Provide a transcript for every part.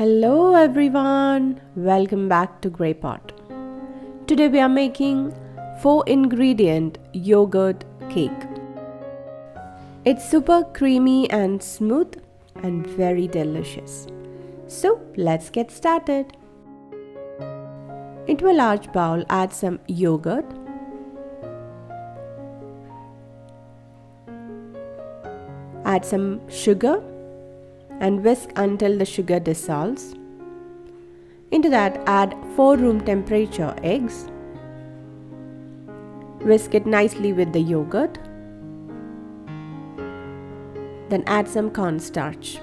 Hello everyone, welcome back to Grey Pot. Today we are making 4-ingredient yogurt cake. It's super creamy and smooth and very delicious. So let's get started. Into a large bowl, add some yogurt, add some sugar and whisk until the sugar dissolves. Into that, add 4 room temperature eggs. Whisk it nicely with the yogurt. Then add some cornstarch.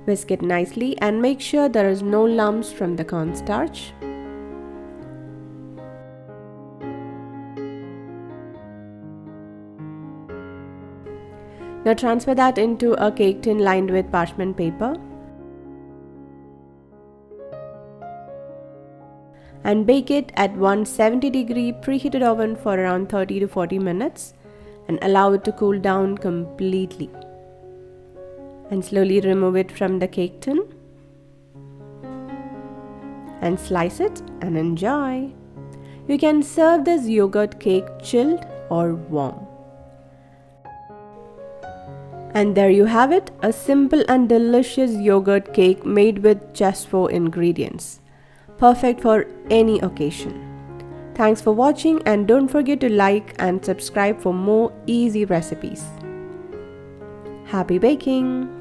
Whisk it nicely and make sure there is no lumps from the cornstarch. Now transfer that into a cake tin lined with parchment paper and bake it at 170-degree preheated oven for around 30 to 40 minutes and allow it to cool down completely. And slowly remove it from the cake tin and slice it and enjoy. You can serve this yogurt cake chilled or warm. And there you have it, a simple and delicious yogurt cake made with just 4 ingredients. Perfect for any occasion. Thanks for watching and don't forget to like and subscribe for more easy recipes. Happy baking!